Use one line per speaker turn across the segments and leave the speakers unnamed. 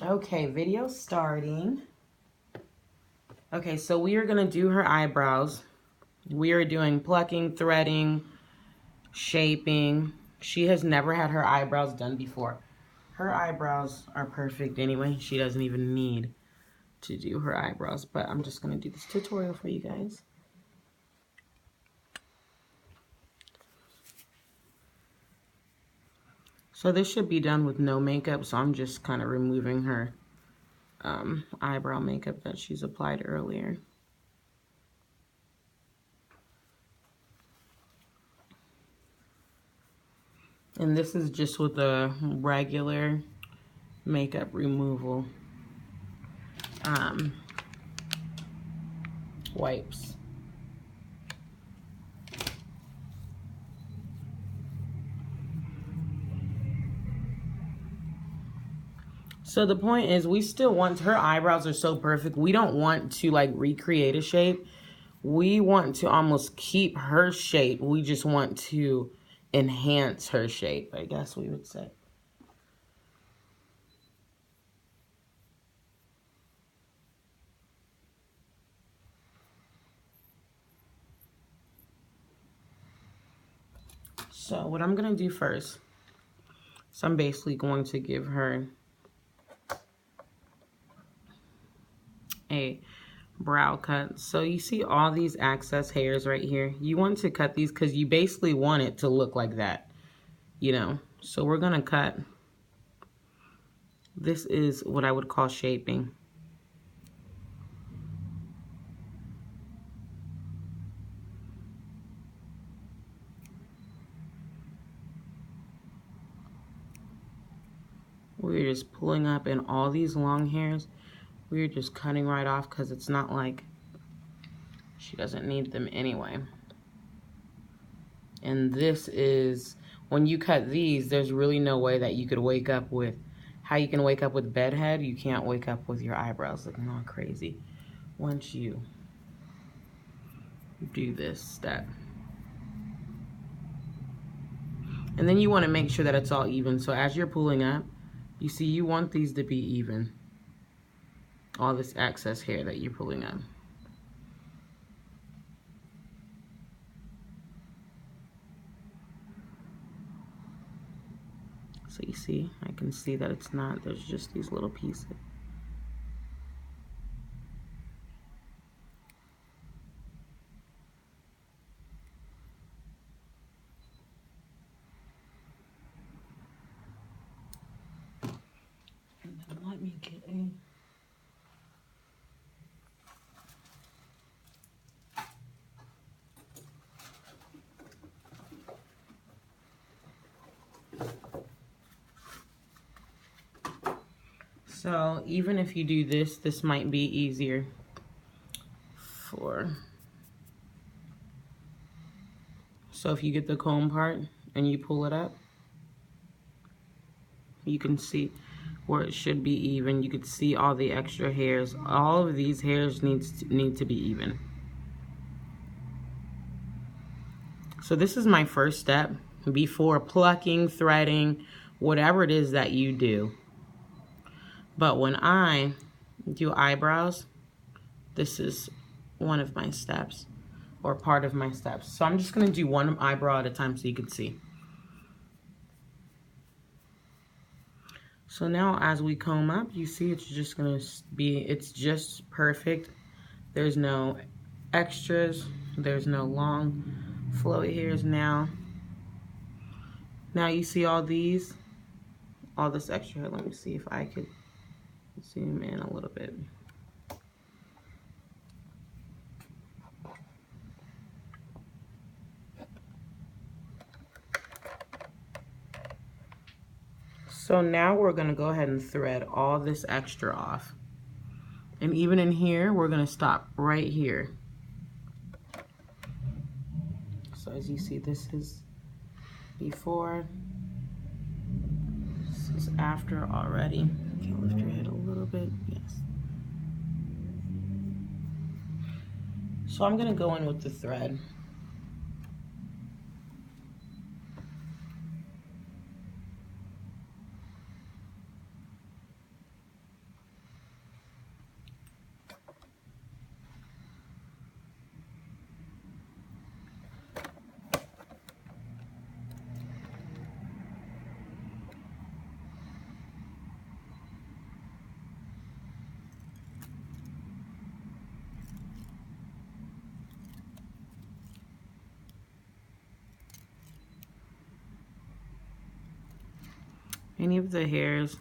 Okay, video starting. Okay, so we are going to do her eyebrows. We are doing plucking, threading, shaping. She has never had her eyebrows done before. Her eyebrows are perfect anyway. She doesn't even need to do her eyebrows, but I'm just going to do this tutorial for you guys. So this should be done with no makeup, so I'm just kind of removing her eyebrow makeup that she's applied earlier. And this is just with a regular makeup removal wipes. So the point is, we still want, her eyebrows are so perfect, we don't want to like recreate a shape. We want to almost keep her shape. We just want to enhance her shape, I guess we would say. So what I'm going to do first, so I'm basically going to give her a brow cut. So you see all these excess hairs right here. You want to cut these because you basically want it to look like that, you know. So we're going to cut. This is what I would call shaping. We're just pulling up, and all these long hairs, we're just cutting right off because it's not like she doesn't need them anyway. And this is, when you cut these, there's really no way that you could wake up with, how you can wake up with bedhead, you can't wake up with your eyebrows looking all crazy once you do this step. And then you want to make sure that it's all even. So as you're pulling up, you see you want these to be even. All this excess hair that you're pulling up. So you see, I can see that it's not, there's just these little pieces. And then let me get a, so even if you do this, this might be easier for, so if you get the comb part and you pull it up, you can see where it should be even. You could see all the extra hairs. All of these hairs need to be even. So this is my first step before plucking, threading, whatever it is that you do. But when I do eyebrows, this is one of my steps, or part of my steps. So I'm just gonna do one eyebrow at a time so you can see. So now as we comb up, you see it's just gonna be, it's just perfect. There's no extras, there's no long flowy hairs now. Now you see all these, all this extra hair. Let me see if I could zoom in a little bit. So now we're gonna go ahead and thread all this extra off. And even in here, we're gonna stop right here. So as you see, this is before, this is after already. Okay, lift your head a little bit, yes. So I'm gonna go in with the thread. any of the hairs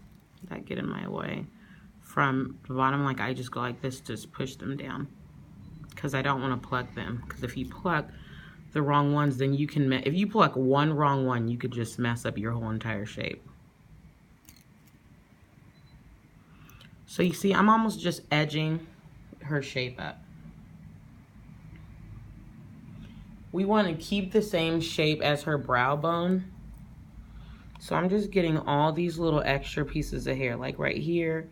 that get in my way from the bottom, like I just go like this, just push them down, because I don't want to pluck them. Because if you pluck the wrong ones, then you can, if you pluck one wrong one, you could just mess up your whole entire shape. So you see, I'm almost just edging her shape up. We want to keep the same shape as her brow bone. So I'm just getting all these little extra pieces of hair, like right here,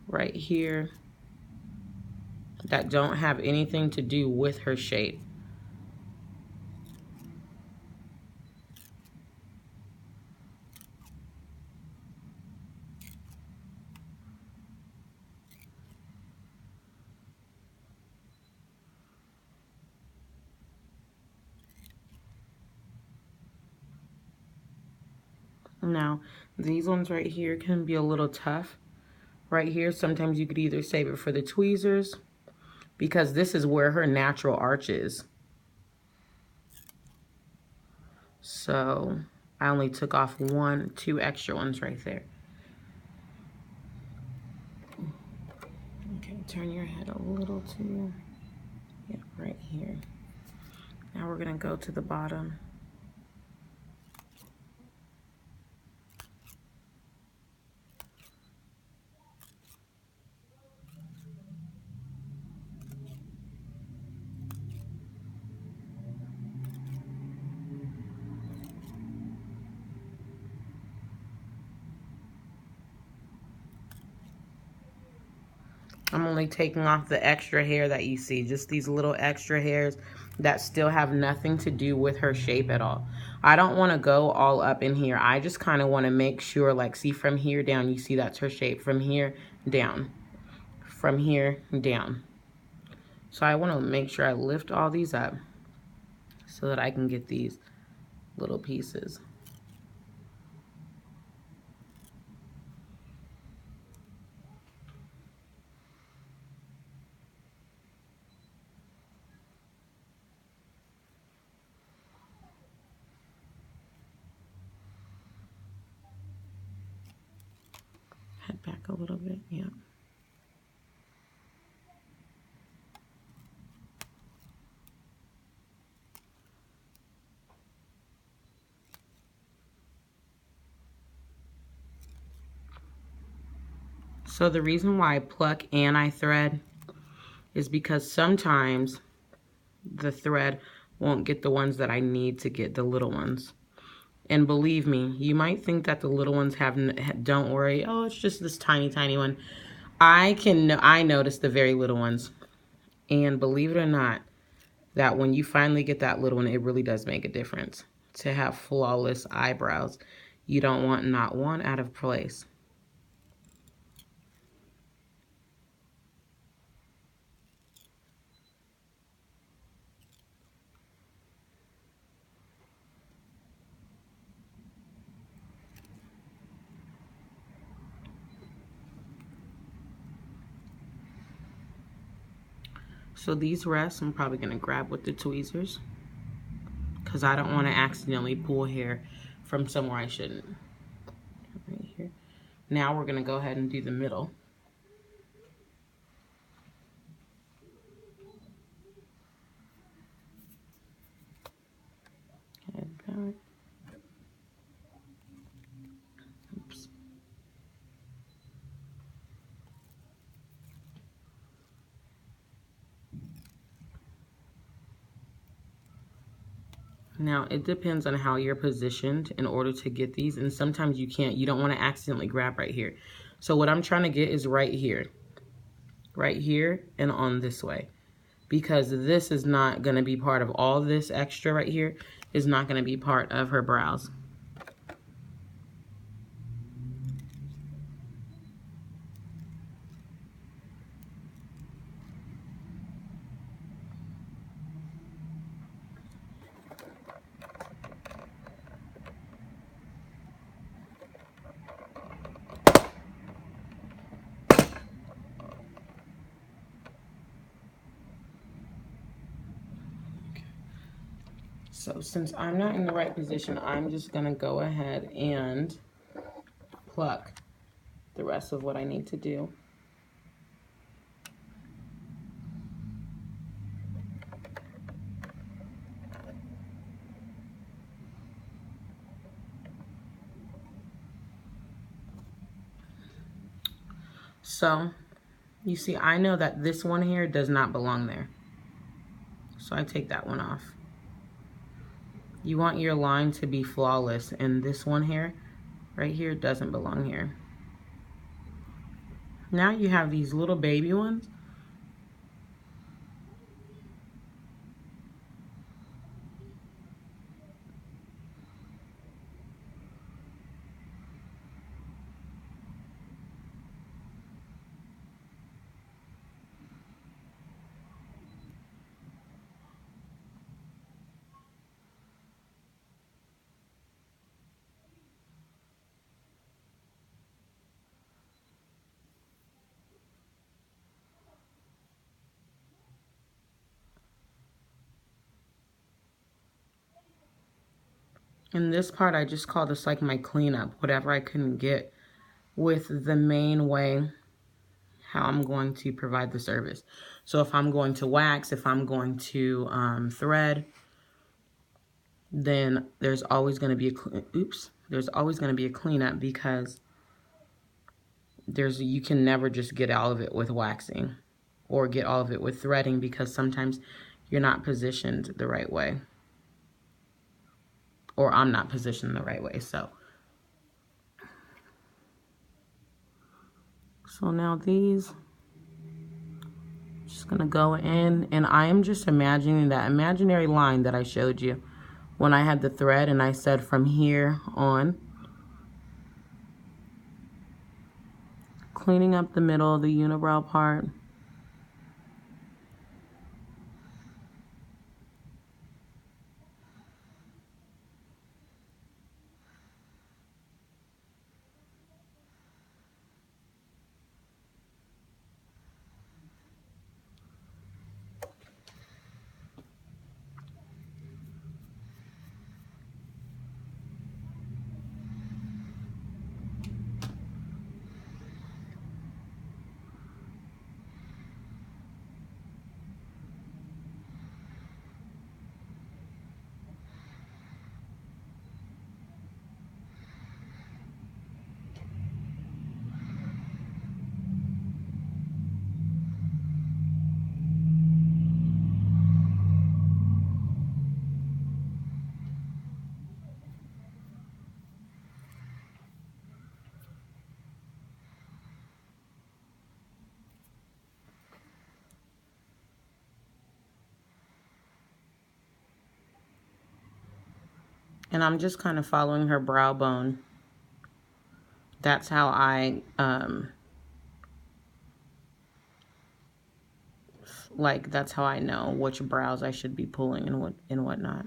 right here, that don't have anything to do with her shape. Now, these ones right here can be a little tough. Right here, sometimes you could either save it for the tweezers, because this is where her natural arch is. So I only took off two extra ones right there. Okay, turn your head a little too. Yeah, right here. Now we're gonna go to the bottom. I'm only taking off the extra hair that you see, just these little extra hairs that still have nothing to do with her shape at all. I don't want to go all up in here. I just kind of want to make sure, like, see from here down, you see that's her shape. From here down, from here down. So I want to make sure I lift all these up so that I can get these little pieces. Head back a little bit, yeah. So the reason why I pluck and I thread is because sometimes the thread won't get the ones that I need to get, the little ones. And believe me, you might think that the little ones don't worry, oh, it's just this tiny, tiny one. I notice the very little ones. And believe it or not, that when you finally get that little one, it really does make a difference. To have flawless eyebrows, you don't want not one out of place. So these rests, I'm probably going to grab with the tweezers, because I don't want to accidentally pull hair from somewhere I shouldn't. Right here. Now we're going to go ahead and do the middle. Head back. Oops. Now, it depends on how you're positioned in order to get these, and sometimes you can't. You don't want to accidentally grab right here. So what I'm trying to get is right here, and on this way, because this is not going to be part of all this extra right here, is not going to be part of her brows. So since I'm not in the right position, I'm just gonna go ahead and pluck the rest of what I need to do. So you see, I know that this one here does not belong there. So I take that one off. You want your line to be flawless, and this one here, right here, doesn't belong here. Now you have these little baby ones. And this part, I just call this like my cleanup, whatever I couldn't get with the main way how I'm going to provide the service. So if I'm going to wax, if I'm going to thread, then there's always going to be there's always going to be a cleanup, because you can never just get all of it with waxing or get all of it with threading, because sometimes you're not positioned the right way, or I'm not positioned the right way. So now these, just gonna go in, and I am just imagining that imaginary line that I showed you when I had the thread, and I said from here on, cleaning up the middle of the unibrow part. And I'm just kind of following her brow bone. That's how I, that's how I know which brows I should be pulling and whatnot.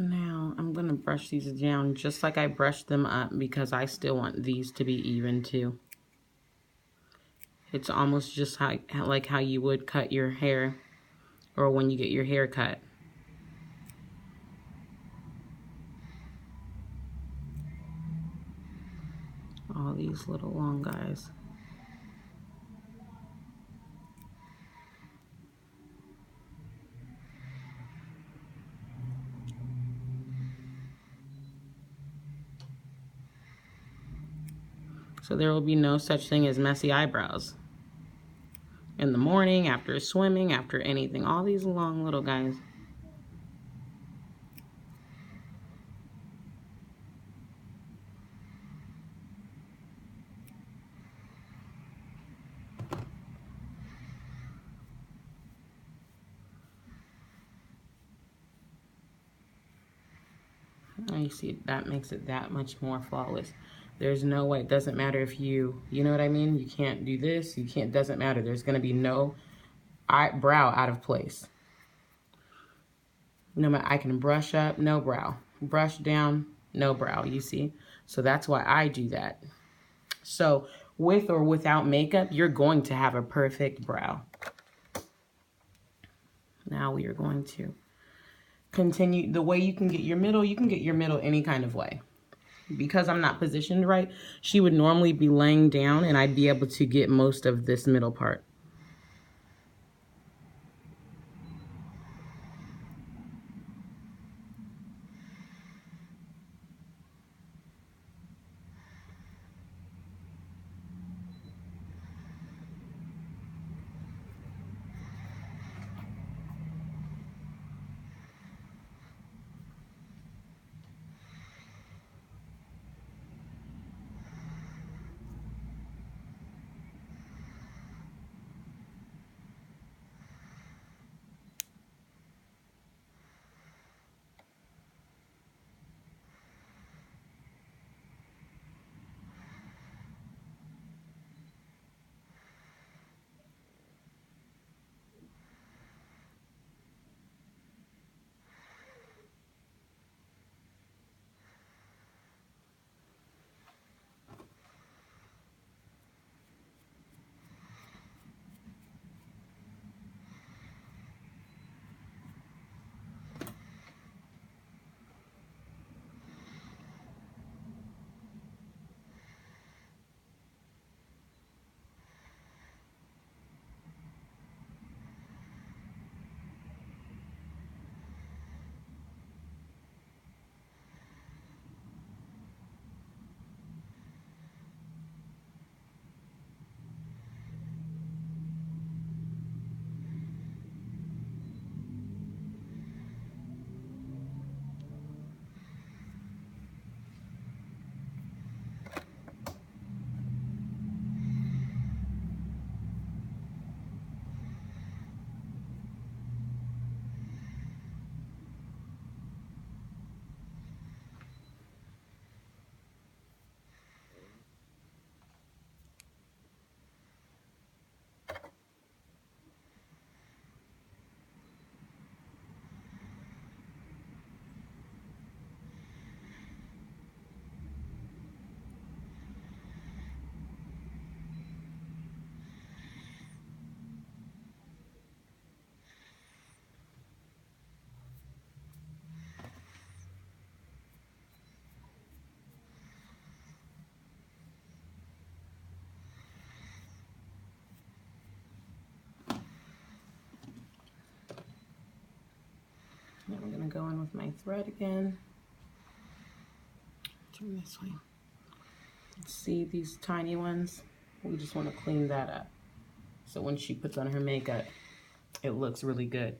Now I'm gonna brush these down just like I brushed them up because I still want these to be even too. It's almost just like how you would cut your hair or when you get your hair cut. All these little long guys. So there will be no such thing as messy eyebrows. In the morning, after swimming, after anything, all these long little guys. And you see, that makes it that much more flawless. There's no way, it doesn't matter if you know what I mean? You can't do this, you can't, doesn't matter. There's gonna be no eyebrow out of place. No matter, I can brush up, no brow. Brush down, no brow, you see? So that's why I do that. So with or without makeup, you're going to have a perfect brow. Now we are going to continue. The way you can get your middle any kind of way. Because I'm not positioned right, she would normally be laying down and I'd be able to get most of this middle part. Now I'm gonna go in with my thread again. Turn this way. See these tiny ones? We just want to clean that up. So when she puts on her makeup, it looks really good.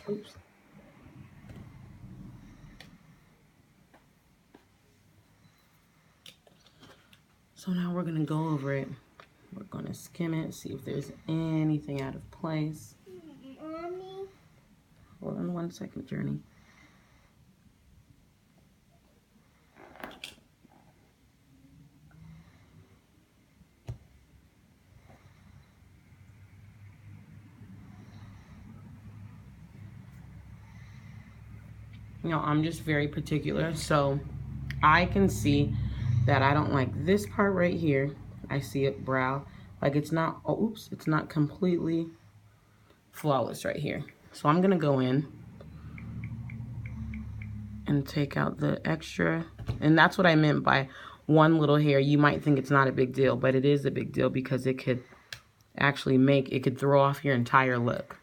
Oops. So now we're gonna go over it. We're gonna skim it, see if there's anything out of place.
Mommy.
Hold on 1 second, Journey. You know, I'm just very particular, so I can see that I don't like this part right here. I see it brow, like it's not, oh, oops, it's not completely flawless right here. So I'm gonna go in and take out the extra, and that's what I meant by one little hair. You might think it's not a big deal, but it is a big deal because it could actually it could throw off your entire look.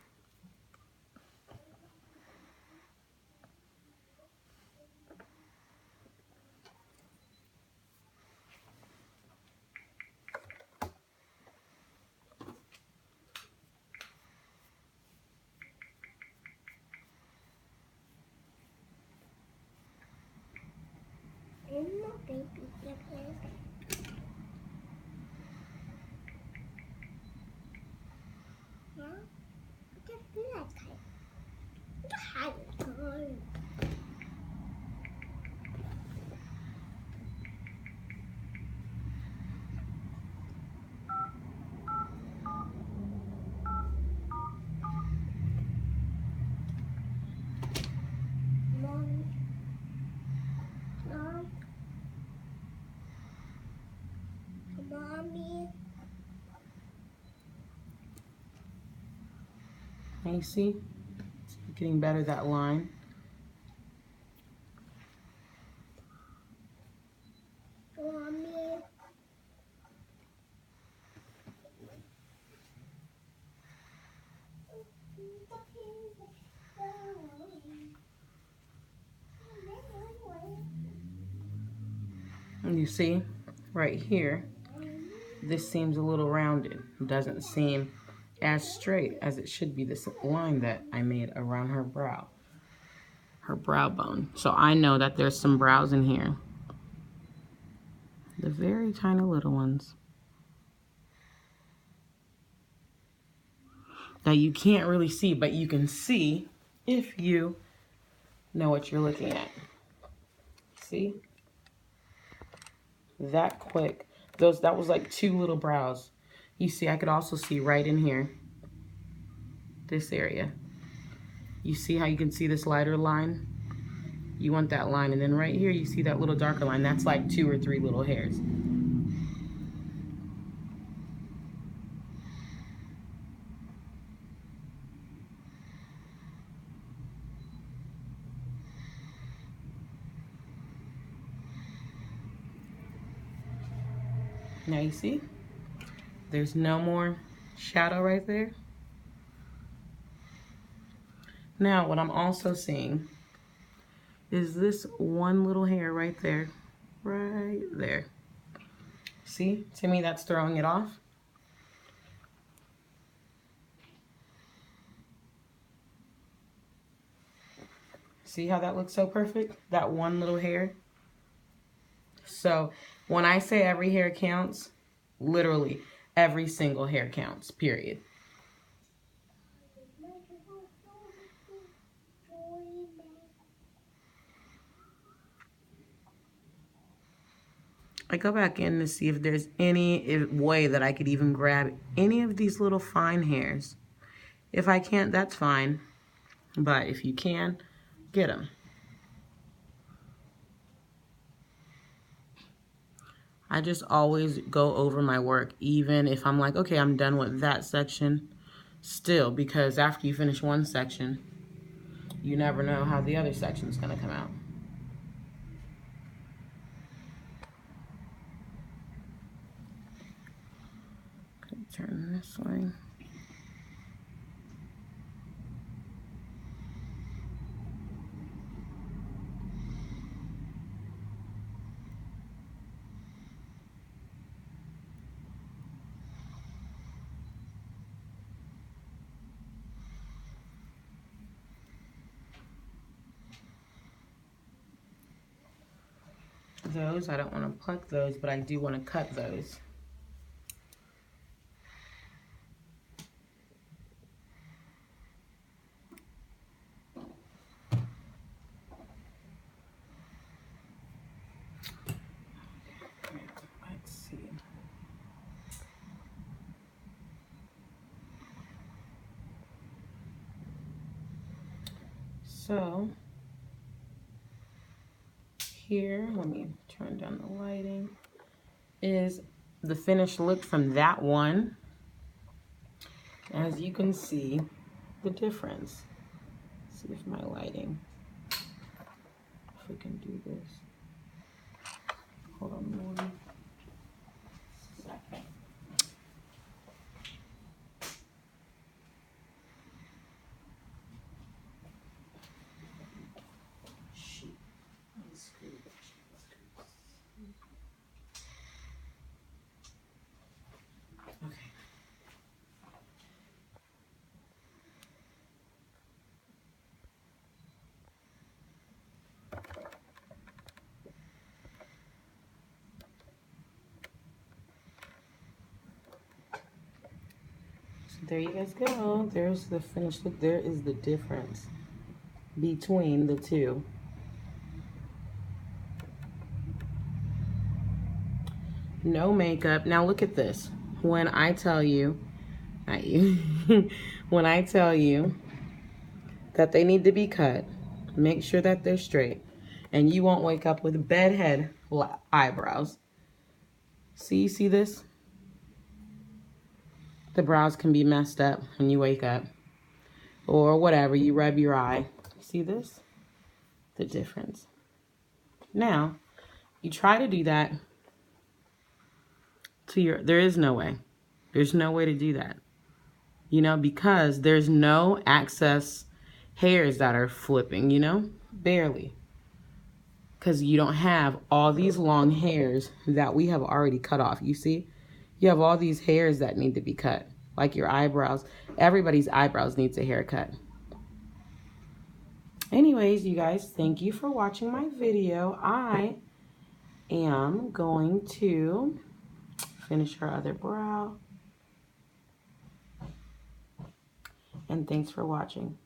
Mommy.
Now you see, it's getting better, that line.
Mommy.
And you see, right here, this seems a little rounded. It doesn't seem as straight as it should be, this line that I made around her brow bone. So I know that there's some brows in here. The very tiny little ones that you can't really see, but you can see if you know what you're looking at. See? That quick. That was like 2 little brows. You see, I could also see right in here, this area. You see how you can see this lighter line? You want that line, and then right here you see that little darker line. That's like 2 or 3 little hairs. Now you see, there's no more shadow right there. Now what I'm also seeing is this one little hair right there. Right there. See, to me that's throwing it off. See how that looks so perfect? That one little hair. So when I say every hair counts, literally every single hair counts, period. I go back in to see if there's any way that I could even grab any of these little fine hairs. If I can't, that's fine. But if you can, get them. I just always go over my work, even if I'm like, okay, I'm done with that section. Still, because after you finish one section, you never know how the other section's gonna come out. Okay, turn this way. those. I don't want to pluck those, but I do want to cut those. Let's see. So here, let me turn down the lighting, is the finished look from that one. As you can see, the difference. Let's see if my lighting, if we can do this. Hold on one second. Shoot. Okay. So there you guys go. There's the finished look. There is the difference between the two. No makeup. Now look at this. When I tell you, not you, when I tell you that they need to be cut, make sure that they're straight, and you won't wake up with bedhead eyebrows. See this? The brows can be messed up when you wake up, or whatever, you rub your eye. See this? The difference. Now, you try to do that to your, there is no way. There's no way to do that. You know, because there's no excess hairs that are flipping, you know? Barely. Because you don't have all these long hairs that we have already cut off. You see? You have all these hairs that need to be cut. Like your eyebrows. Everybody's eyebrows needs a haircut. Anyways, you guys, thank you for watching my video. I am going to finish her other brow. And thanks for watching.